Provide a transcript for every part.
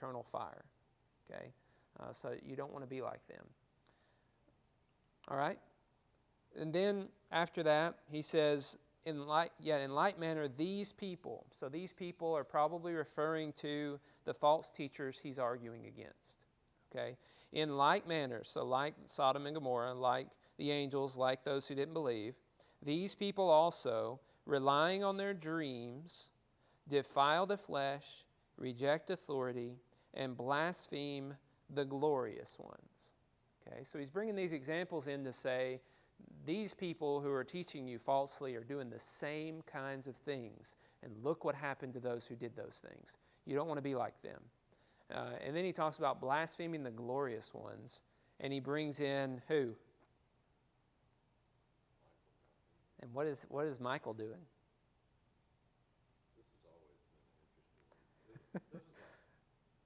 eternal fire. Okay? So you don't want to be like them. All right? And then after that, he says, in like manner, these people. So these people are probably referring to the false teachers he's arguing against. Okay? In like manner, so like Sodom and Gomorrah, like the angels, like those who didn't believe, these people also, relying on their dreams, defile the flesh, reject authority, and blaspheme the glorious ones. Okay, so he's bringing these examples in to say, these people who are teaching you falsely are doing the same kinds of things. And look what happened to those who did those things. You don't want to be like them. And then he talks about blaspheming the glorious ones. And he brings in who? And what is Michael doing? This has always been interesting. This is like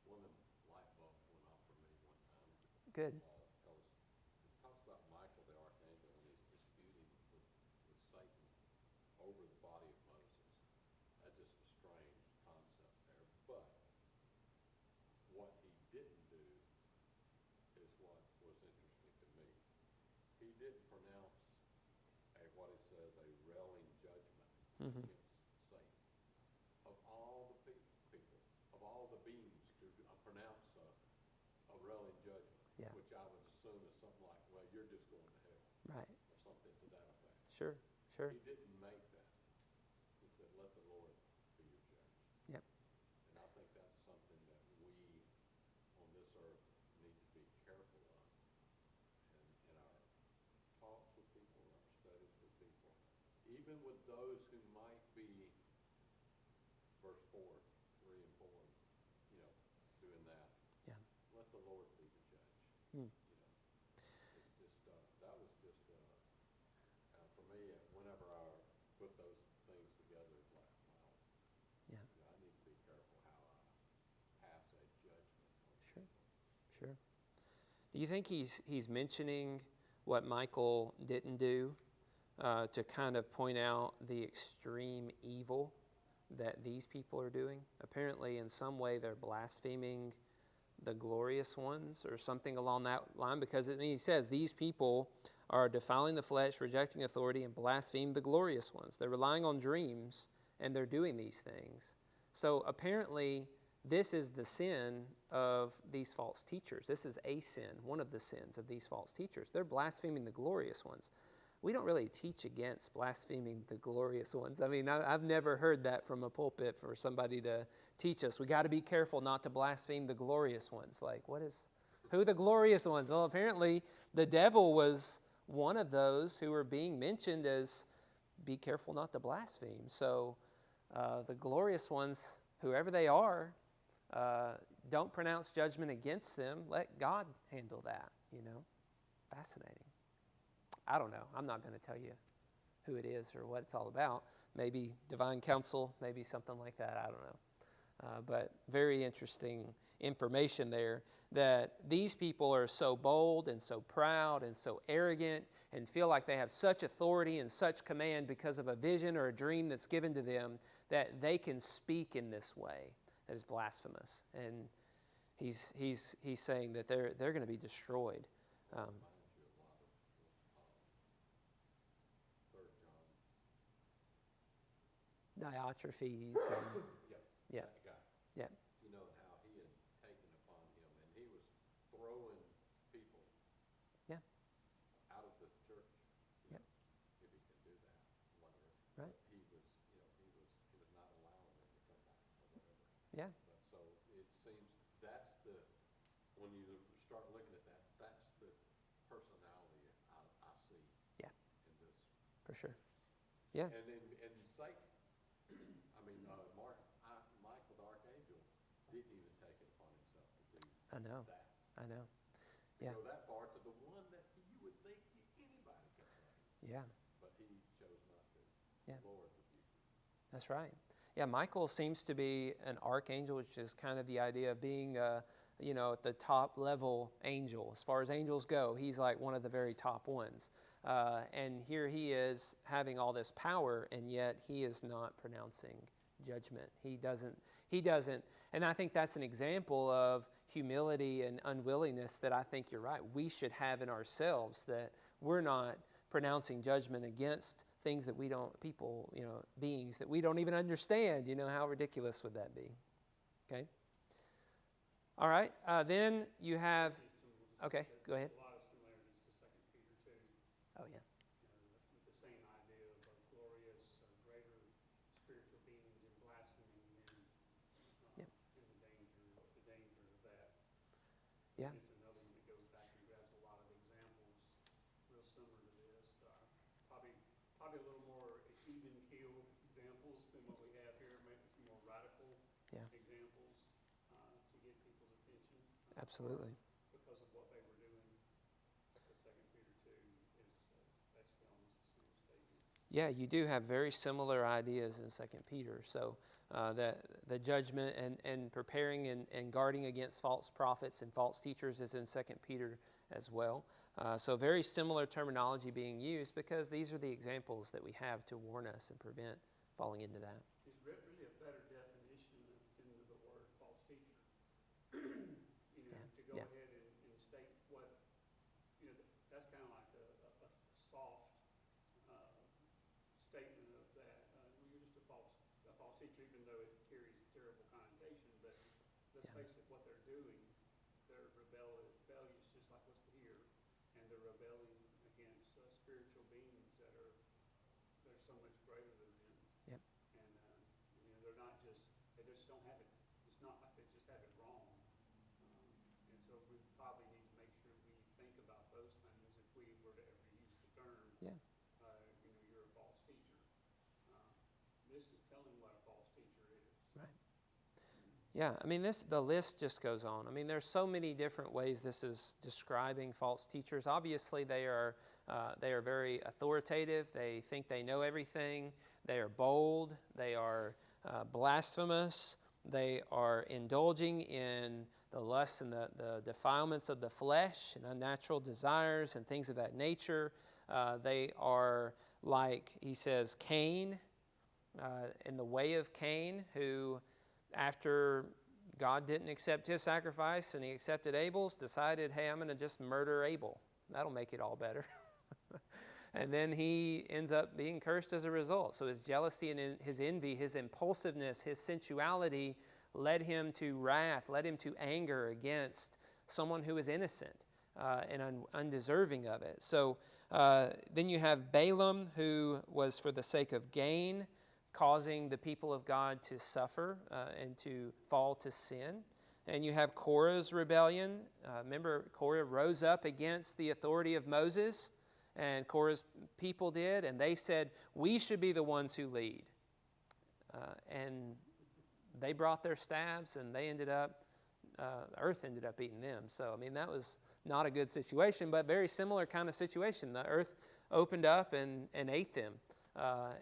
one of the light bulbs went off for me one time. Good. It talks about Michael the archangel and his disputing with Satan over the body of Moses. That's just a strange concept there. But what he didn't do is what was interesting to me. He didn't pronounce what it says, a railing judgment against Satan. Of all the people, of all the beings to pronounce a railing judgment, which I would assume is something like, well, you're just going to hell. Right. Or something to that effect. Sure. He didn't make that. He said, let the Lord be your judge. Yep. And I think that's something that we on this earth need to be careful of. And in our talks with people, in our studies with people, even with those who might be, verse 4, 3 and 4, doing that. Yeah. Let the Lord be the judge. It's just, that was just, for me, whenever I put those things together, it's like, wow. Yeah. I need to be careful how I pass a judgment on Sure. people. Sure. Do you think he's mentioning what Michael didn't do to kind of point out the extreme evil that these people are doing? Apparently, in some way, they're blaspheming the glorious ones or something along that line, because he says these people are defiling the flesh, rejecting authority, and blaspheme the glorious ones. They're relying on dreams, and they're doing these things. So apparently, this is the sin of these false teachers. This is a sin, one of the sins of these false teachers. They're blaspheming the glorious ones. We don't really teach against blaspheming the glorious ones. I mean, I've never heard that from a pulpit for somebody to teach us. We got to be careful not to blaspheme the glorious ones. Like, who are the glorious ones? Well, apparently the devil was one of those who were being mentioned as be careful not to blaspheme. So the glorious ones, whoever they are, don't pronounce judgment against them. Let God handle that, Fascinating. I don't know. I'm not going to tell you who it is or what it's all about. Maybe divine counsel, maybe something like that. I don't know. But very interesting information there, that these people are so bold and so proud and so arrogant and feel like they have such authority and such command because of a vision or a dream that's given to them, that they can speak in this way that is blasphemous. And he's saying that they're going to be destroyed. Diotrephes. Yeah. That guy. Yeah. You know how he had taken upon him, and he was throwing people out of the church. Yeah. If he could do that, whatever. Right. But he was not allowing them to come back or whatever. Yeah. But so it seems when you start looking at that, that's the personality I see. Yeah. In this. For sure. Yeah. And then Satan. Michael the archangel didn't even take it upon himself to do I know. that. I know. To Yeah. go that far to the one that you would think anybody could say. Yeah. But he chose not to. Yeah. The Lord rebuked him. That's right. Yeah, Michael seems to be an archangel, which is kind of the idea of being, at the top level angel. As far as angels go, he's like one of the very top ones. And here he is having all this power, and yet he is not pronouncing judgment. He doesn't, and I think that's an example of humility and unwillingness that I think you're right. We should have in ourselves, that we're not pronouncing judgment against things that we don't, people, beings that we don't even understand. How ridiculous would that be? Okay. All right. Then you have, okay, go ahead. A lot of similarities to 2 Peter 2. Oh, yeah. With the same idea of glorious, greater spiritual beings and blaspheming men, Yep. and the danger of that. Yeah. It's another one that goes back and grabs a lot of examples real similar to this. Probably a little more even keel examples than what we have here, maybe some more radical Yeah. examples to get people's attention. Absolutely. Because of what they were doing. But 2 Peter 2 is basically almost the same statement. Yeah, you do have very similar ideas in 2 Peter. So the judgment and preparing and guarding against false prophets and false teachers is in 2 Peter as well. So very similar terminology being used, because these are the examples that we have to warn us and prevent falling into that. It's really a better definition than the word false teacher. To go Yeah. ahead and state what, that's kind of like a soft statement of that. You're just a false teacher, even though it carries a terrible connotation. But let's face it, what they're doing, they're rebellious, just like what's here, and they're rebelling against spiritual beings they're so much greater than them. Yep. And they just don't have it. It's not like they just have it wrong. And so we probably need to make sure we think about those things if we were to ever use the term. Yeah. You're a false teacher. This is telling what a false teacher is. Right. Yeah, I mean, the list just goes on. I mean, there's so many different ways this is describing false teachers. Obviously, they are very authoritative. They think they know everything. They are bold. They are blasphemous. They are indulging in the lusts and the defilements of the flesh and unnatural desires and things of that nature. They are like, he says, Cain, in the way of Cain, who, after God didn't accept his sacrifice and he accepted Abel's, decided, hey, I'm going to just murder Abel. That'll make it all better. And then he ends up being cursed as a result. So his jealousy and his envy, his impulsiveness, his sensuality led him to wrath, led him to anger against someone who is innocent and undeserving of it. So then you have Balaam, who was for the sake of gain, causing the people of God to suffer and to fall to sin. And you have Korah's rebellion. Remember, Korah rose up against the authority of Moses, and Korah's people did, and they said, we should be the ones who lead. And they brought their staffs, and they ended up, earth ended up eating them. So, I mean, that was not a good situation, but very similar kind of situation. The earth opened up and ate them.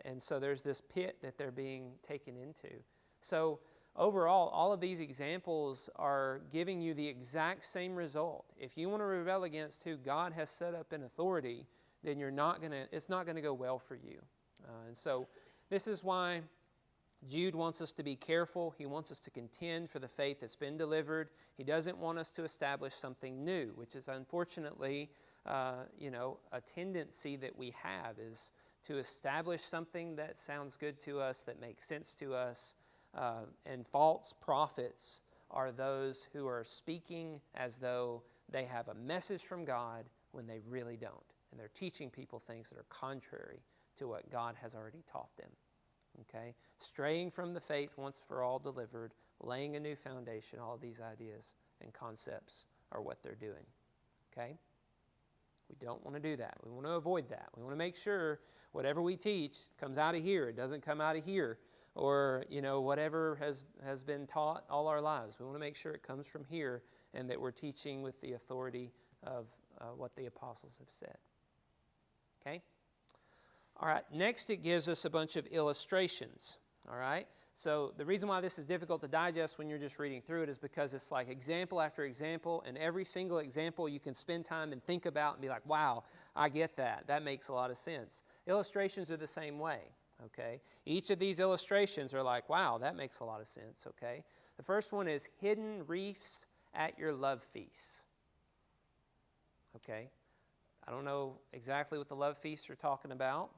And so there's this pit that they're being taken into. So overall, all of these examples are giving you the exact same result. If you want to rebel against who God has set up in authority, then it's not going to go well for you. And so this is why Jude wants us to be careful. He wants us to contend for the faith that's been delivered. He doesn't want us to establish something new, which is unfortunately, a tendency that we have, is to establish something that sounds good to us, that makes sense to us. And false prophets are those who are speaking as though they have a message from God when they really don't. And they're teaching people things that are contrary to what God has already taught them. Okay? Straying from the faith once for all delivered, laying a new foundation, all of these ideas and concepts are what they're doing. Okay? We don't want to do that. We want to avoid that. We want to make sure whatever we teach comes out of here. It doesn't come out of here. Or, whatever has been taught all our lives. We want to make sure it comes from here and that we're teaching with the authority of what the apostles have said. Okay? All right, next it gives us a bunch of illustrations. All right? So the reason why this is difficult to digest when you're just reading through it is because it's like example after example, and every single example you can spend time and think about and be like, wow, I get that. That makes a lot of sense. Illustrations are the same way. okay? Each of these illustrations are like, wow, that makes a lot of sense, okay? The first one is hidden reefs at your love feasts, okay? I don't know exactly what the love feasts are talking about.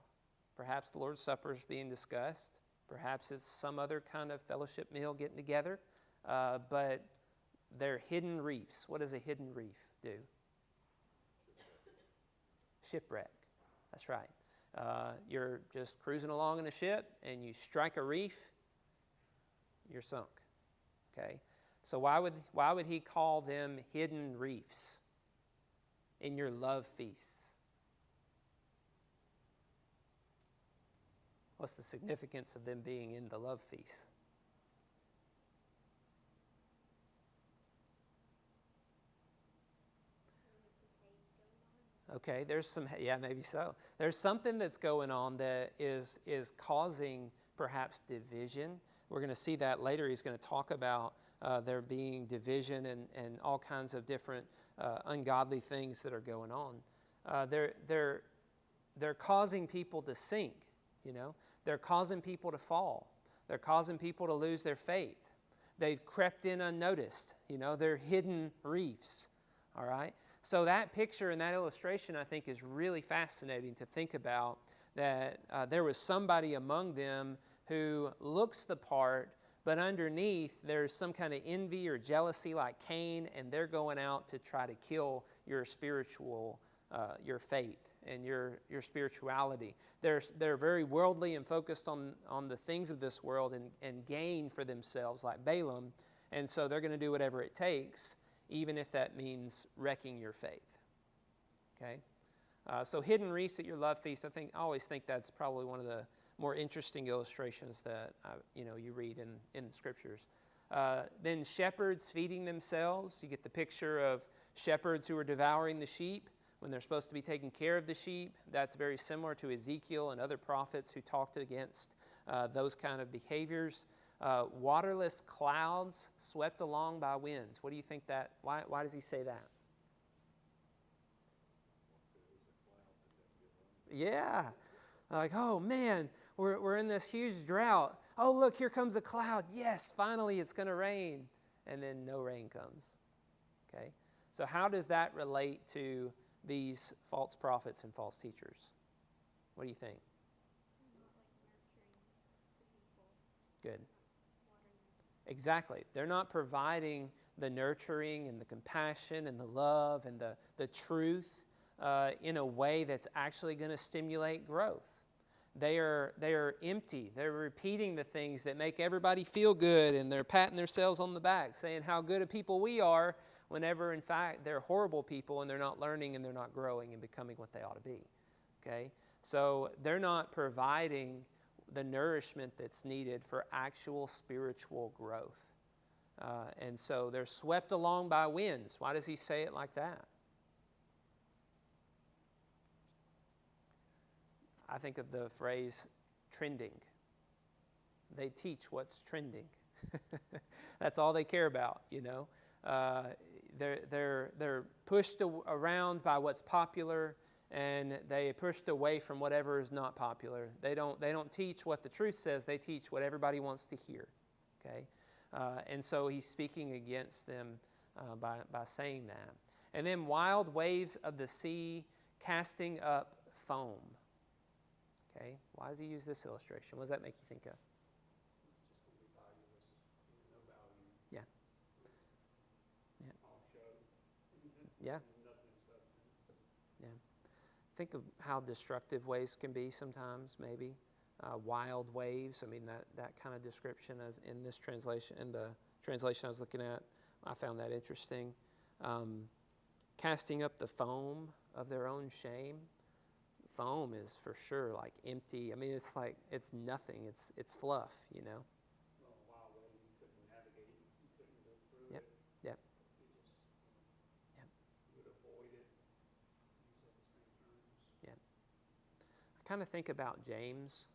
Perhaps the Lord's Supper is being discussed. Perhaps it's some other kind of fellowship meal getting together. But they're hidden reefs. What does a hidden reef do? Shipwreck. That's right. You're just cruising along in a ship and you strike a reef, you're sunk. Okay? So why would he call them hidden reefs in your love feasts? What's the significance of them being in the love feast? Okay, there's some, yeah, maybe so. There's something that's going on that is causing perhaps division. We're going to see that later. He's going to talk about there being division and all kinds of different ungodly things that are going on. They're causing people to sink, you know. They're causing people to fall. They're causing people to lose their faith. They've crept in unnoticed, you know. They're hidden reefs, all right? So that picture and that illustration, I think, is really fascinating to think about, that there was somebody among them who looks the part, but underneath there's some kind of envy or jealousy like Cain, and they're going out to try to kill your spiritual, your faith and your spirituality. They're very worldly and focused on the things of this world and gain for themselves like Balaam, and so they're going to do whatever it takes, even if that means wrecking your faith. Okay? So hidden reefs at your love feast, I always think that's probably one of the more interesting illustrations that you read in the scriptures. Then shepherds feeding themselves. You get the picture of shepherds who are devouring the sheep when they're supposed to be taking care of the sheep. That's very similar to Ezekiel and other prophets who talked against those kind of behaviors. Waterless clouds swept along by winds. What do you think that, why does he say that? Yeah. Like, oh man, we're in this huge drought. Oh, look, here comes a cloud. Yes, finally it's going to rain. And then no rain comes. Okay? So how does that relate to these false prophets and false teachers? What do you think? Good. Exactly. They're not providing the nurturing and the compassion and the love and the truth in a way that's actually going to stimulate growth. They are empty. They're repeating the things that make everybody feel good, and they're patting themselves on the back, saying how good of people we are, whenever in fact they're horrible people and they're not learning and they're not growing and becoming what they ought to be. Okay? So they're not providing the nourishment that's needed for actual spiritual growth. And so they're swept along by winds. Why does he say it like that? I think of the phrase trending. They teach what's trending. That's all they care about, you know. They're pushed around by what's popular, and they pushed away from whatever is not popular. They don't teach what the truth says. They teach what everybody wants to hear. Okay, and so he's speaking against them by saying that. And then wild waves of the sea casting up foam. Okay, why does he use this illustration? What does that make you think of? It's just going to be valueless, no value. Yeah. All show. Yeah. Nothing substance. Yeah. Think of how destructive waves can be sometimes, maybe. Wild waves. I mean, that kind of description as in this translation, in the translation I was looking at, I found that interesting. Casting up the foam of their own shame. Foam is for sure like empty. I mean, it's like, it's nothing. It's fluff, you know. Well, a wild wave, you couldn't navigate it. You couldn't go through Yep. it. Yep. You just Yep. would avoid it, use it at the same terms. Yeah. I kind of think about James.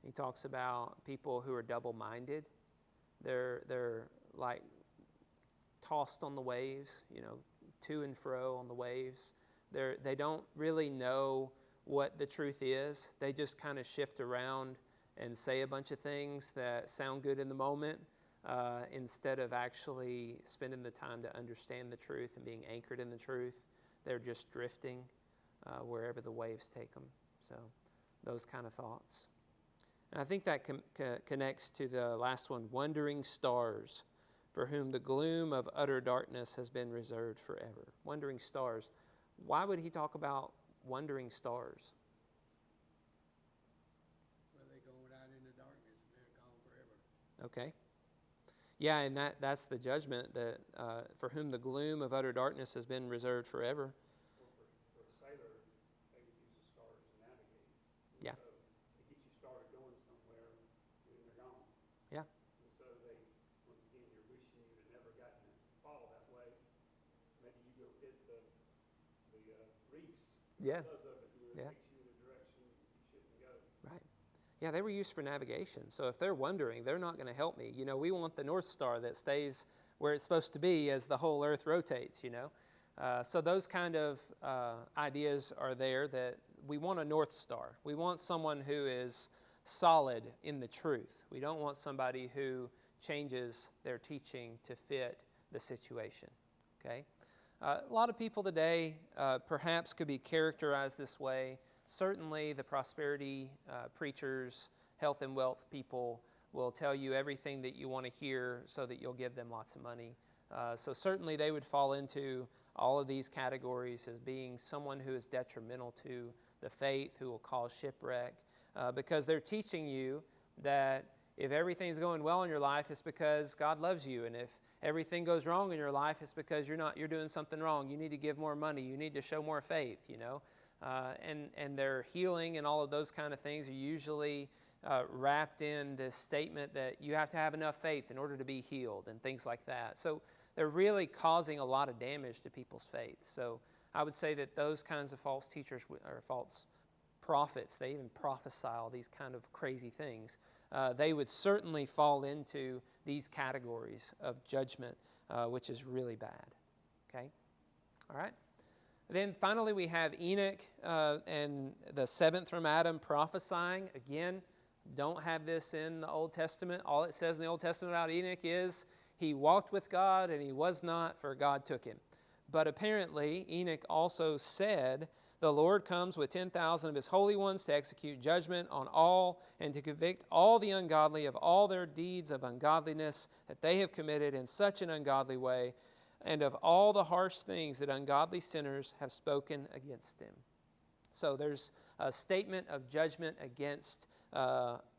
He talks about people who are double-minded. They're like tossed on the waves, you know, to and fro on the waves. They don't really know what the truth is. They just kind of shift around and say a bunch of things that sound good in the moment, instead of actually spending the time to understand the truth and being anchored in the truth. They're just drifting wherever the waves take them. So those kind of thoughts. And I think that connects to the last one, wandering stars, for whom the gloom of utter darkness has been reserved forever. Wandering stars. Why would he talk about wandering stars? Well, they go out in the darkness and they're gone forever. Okay. Yeah, and that's the judgment, that for whom the gloom of utter darkness has been reserved forever. Or for a sailor, they would use the stars to navigate. Yeah. So to get you started going somewhere, then they're gone. Yeah. And so they, once again, you're wishing you had never gotten to fall that way. Maybe you go hit the reefs Yeah. because of it, and Yeah. it takes you in a direction you shouldn't go. Right. Yeah, they were used for navigation. So if they're wondering, they're not going to help me. You know, we want the North Star that stays where it's supposed to be as the whole Earth rotates, you know. So those kind of ideas are there, that we want a North Star. We want someone who is solid in the truth. We don't want somebody who changes their teaching to fit the situation, okay? A lot of people today perhaps could be characterized this way. Certainly the prosperity preachers, health and wealth people will tell you everything that you want to hear so that you'll give them lots of money. So certainly they would fall into all of these categories as being someone who is detrimental to the faith, who will cause shipwreck, because they're teaching you that if everything's going well in your life, it's because God loves you, and if everything goes wrong in your life, it's because you're doing something wrong. You need to give more money. You need to show more faith, you know. And their healing and all of those kind of things are usually wrapped in this statement that you have to have enough faith in order to be healed and things like that. So they're really causing a lot of damage to people's faith. So I would say that those kinds of false teachers or false prophets, they even prophesy all these kind of crazy things. They would certainly fall into these categories of judgment, which is really bad. Okay? All right? Then finally we have Enoch and the seventh from Adam prophesying. Again, don't have this in the Old Testament. All it says in the Old Testament about Enoch is he walked with God and he was not, for God took him. But apparently Enoch also said, the Lord comes with 10,000 of his holy ones to execute judgment on all and to convict all the ungodly of all their deeds of ungodliness that they have committed in such an ungodly way, and of all the harsh things that ungodly sinners have spoken against him. So there's a statement of judgment against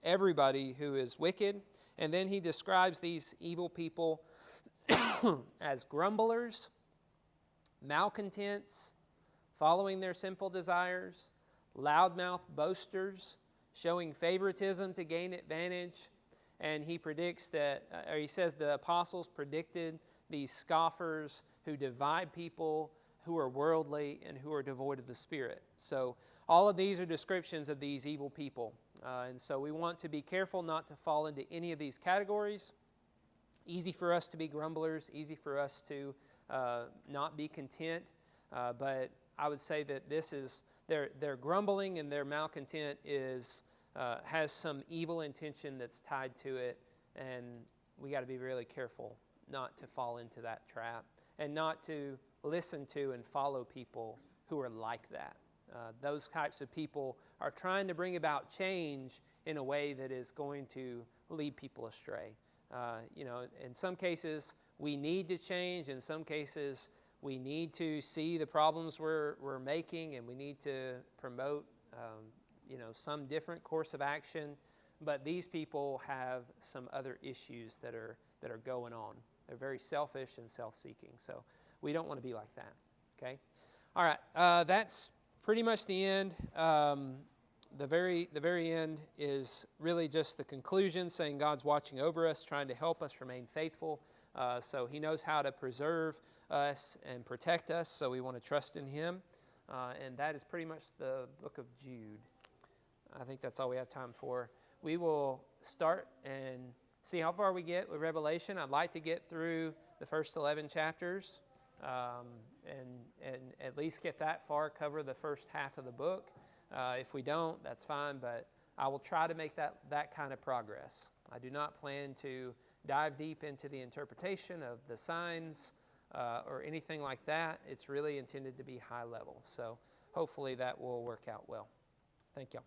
everybody who is wicked. And then he describes these evil people as grumblers, malcontents, following their sinful desires, loudmouth boasters, showing favoritism to gain advantage. And he predicts that, or he says the apostles predicted these scoffers who divide people, who are worldly and who are devoid of the Spirit. So all of these are descriptions of these evil people. And so we want to be careful not to fall into any of these categories. Easy for us to be grumblers, easy for us to not be content. But I would say that this is, their grumbling and their malcontent has some evil intention that's tied to it. And we got to be really careful not to fall into that trap and not to listen to and follow people who are like that. Those types of people are trying to bring about change in a way that is going to lead people astray. In some cases, we need to change. In some cases, we need to see the problems we're making, and we need to promote, some different course of action. But these people have some other issues that are going on. They're very selfish and self-seeking. So we don't want to be like that. Okay. All right. That's pretty much the end. The very end is really just the conclusion, saying God's watching over us, trying to help us remain faithful. So he knows how to preserve us and protect us, so we want to trust in him. And that is pretty much the book of Jude. I think that's all we have time for. We will start and see how far we get with Revelation. I'd like to get through the first 11 chapters and at least get that far, cover the first half of the book. If we don't, that's fine, but I will try to make that kind of progress. I do not plan to dive deep into the interpretation of the signs or anything like that. It's really intended to be high level. So hopefully that will work out well. Thank y'all.